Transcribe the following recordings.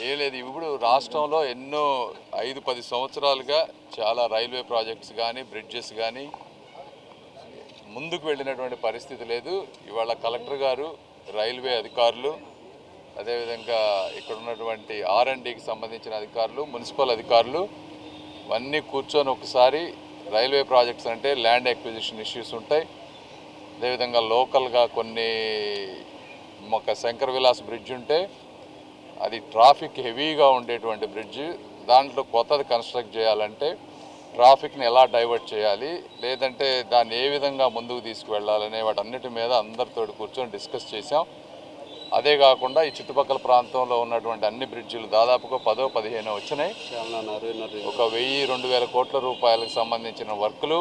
ఏం లేదు. ఇప్పుడు రాష్ట్రంలో ఎన్నో 5-10 సంవత్సరాలుగా చాలా రైల్వే ప్రాజెక్ట్స్ కానీ బ్రిడ్జెస్ కానీ ముందుకు వెళ్ళినటువంటి పరిస్థితి లేదు. ఇవాళ కలెక్టర్ గారు, రైల్వే అధికారులు, అదేవిధంగా ఇక్కడ ఉన్నటువంటి R&Dకి సంబంధించిన అధికారులు, మున్సిపల్ అధికారులు అన్నీ కూర్చొని ఒకసారి రైల్వే ప్రాజెక్ట్స్ అంటే ల్యాండ్ ఎక్విజిషన్ ఇష్యూస్ ఉంటాయి. అదేవిధంగా లోకల్గా కొన్ని ఒక శంకర్ విలాస్ బ్రిడ్జ్ ఉంటే అది ట్రాఫిక్ హెవీగా ఉండేటువంటి బ్రిడ్జ్. దాంట్లో కొత్తది కన్స్ట్రక్ట్ చేయాలంటే ట్రాఫిక్ని ఎలా డైవర్ట్ చేయాలి, లేదంటే దాన్ని ఏ విధంగా ముందుకు తీసుకువెళ్ళాలనే వాటన్నిటి మీద అందరితో కూర్చొని డిస్కస్ చేసాం. అదే కాకుండా ఈ చుట్టుపక్కల ప్రాంతంలో ఉన్నటువంటి అన్ని బ్రిడ్జిలు దాదాపుగా 10-15 వచ్చినాయి. ఒక 1000-2000 కోట్ల రూపాయలకు సంబంధించిన వర్కులు,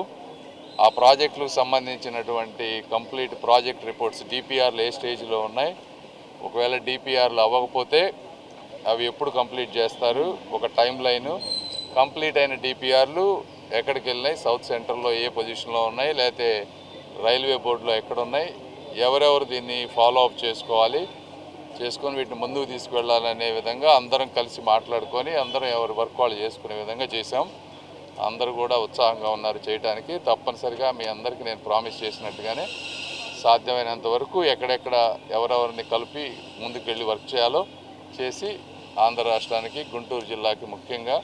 ఆ ప్రాజెక్టులకు సంబంధించినటువంటి కంప్లీట్ ప్రాజెక్ట్ రిపోర్ట్స్ DPRలు ఏ స్టేజ్లో ఉన్నాయి, ఒకవేళ DPRలు అవ్వకపోతే అవి ఎప్పుడు కంప్లీట్ చేస్తారు, ఒక టైం లైను, కంప్లీట్ అయిన DPRలు ఎక్కడికి వెళ్ళినాయి, సౌత్ సెంటర్లో ఏ పొజిషన్లో ఉన్నాయి, లేకపోతే రైల్వే బోర్డులో ఎక్కడున్నాయి, ఎవరెవరు దీన్ని ఫాలో అప్ చేసుకొని వీటిని ముందుకు తీసుకువెళ్ళాలనే విధంగా అందరం కలిసి మాట్లాడుకొని అందరం ఎవరి వర్క్ వాళ్ళు చేసుకునే విధంగా చేశాం. అందరూ కూడా ఉత్సాహంగా ఉన్నారు చేయడానికి. తప్పనిసరిగా మీ అందరికీ నేను ప్రామిస్ చేసినట్టుగానే సాధ్యమైనంత వరకు ఎక్కడెక్కడ ఎవరెవరిని కలిపి ముందుకెళ్ళి వర్క్ చేయాలో చేసి ఆంధ్ర రాష్ట్రానికి, గుంటూరు జిల్లాకి ముఖ్యంగా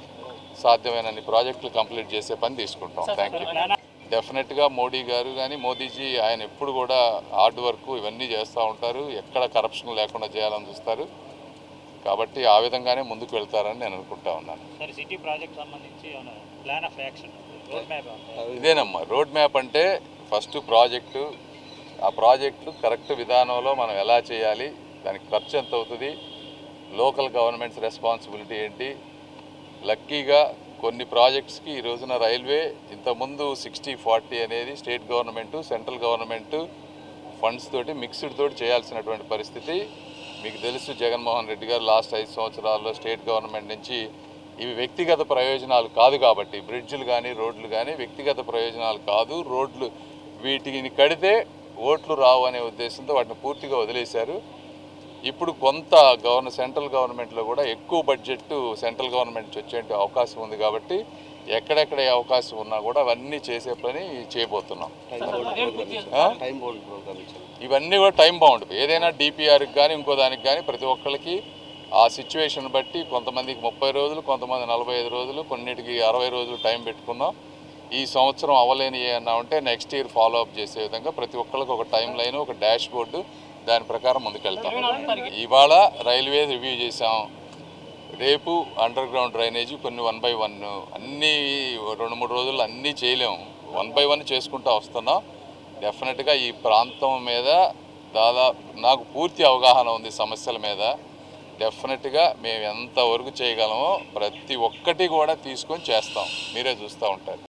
సాధ్యమైనన్ని ప్రాజెక్టులు కంప్లీట్ చేసే పని తీసుకుంటాం. Thank you. డెఫినెట్గా మోడీ గారు కానీ, మోదీజీ ఆయన ఎప్పుడు కూడా హార్డ్ వర్క్ ఇవన్నీ చేస్తూ ఉంటారు. ఎక్కడ కరప్షన్ లేకుండా చేయాలని చూస్తారు. కాబట్టి ఆ విధంగానే ముందుకు వెళ్తారని నేను అనుకుంటా ఉన్నాను. ఇదేనమ్మా రోడ్ మ్యాప్ అంటే. ఫస్ట్ ప్రాజెక్టు, ఆ ప్రాజెక్టు కరెక్ట్ విధానంలో మనం ఎలా చేయాలి, దానికి ఖర్చు ఎంత అవుతుంది, లోకల్ గవర్నమెంట్స్ రెస్పాన్సిబిలిటీ ఏంటి. లక్కీగా కొన్ని ప్రాజెక్ట్స్కి ఈ రోజున రైల్వే ఇంతకుముందు 60-40 అనేది state government, central government funds తోటి మిక్స్డ్ తోటి చేయాల్సినటువంటి పరిస్థితి. మీకు తెలుసు, జగన్మోహన్ రెడ్డి గారు లాస్ట్ 5 సంవత్సరాల్లో స్టేట్ గవర్నమెంట్ నుంచి ఇవి వ్యక్తిగత ప్రయోజనాలు కాదు కాబట్టి, బ్రిడ్జ్లు కానీ రోడ్లు కానీ వ్యక్తిగత ప్రయోజనాలు కాదు, రోడ్లు వీటిని కడితే ఓట్లు రావు అనే ఉద్దేశంతో వాటిని పూర్తిగా వదిలేశారు. ఇప్పుడు కొంత సెంట్రల్ గవర్నమెంట్లో కూడా ఎక్కువ బడ్జెట్ సెంట్రల్ గవర్నమెంట్ వచ్చే అవకాశం ఉంది కాబట్టి ఎక్కడెక్కడ అవకాశం ఉన్నా కూడా అవన్నీ చేసే పని చేయబోతున్నాం. ఇవన్నీ కూడా టైం బౌండ్. ఏదైనా DPRకి కానీ ఇంకో దానికి కానీ ప్రతి ఒక్కరికి ఆ సిచ్యువేషన్ బట్టి కొంతమందికి 30 రోజులు, కొంతమంది 45 రోజులు, కొన్నిటికి 60 రోజులు టైం పెట్టుకున్నాం. ఈ సంవత్సరం అవ్వలేని ఏమన్నా ఉంటే నెక్స్ట్ ఇయర్ ఫాలో అప్ చేసే విధంగా ప్రతి ఒక్కరికి ఒక టైం లైన్, ఒక డాష్ బోర్డు, దాని ప్రకారం ముందుకెళ్తాం. ఇవాళ రైల్వే రివ్యూ చేసాం. రేపు అండర్ గ్రౌండ్ డ్రైనేజీ కొన్ని 1 by 1 అన్నీ 2-3 రోజుల్లో అన్నీ చేయలేము. 1 by 1 చేసుకుంటూ వస్తున్నాం. డెఫినెట్గా ఈ ప్రాంతం మీద నాకు పూర్తి అవగాహన ఉంది సమస్యల మీద. డెఫినెట్గా మేము ఎంతవరకు చేయగలమో ప్రతి ఒక్కటి కూడా తీసుకొని చేస్తాం. మీరే చూస్తూ ఉంటారు.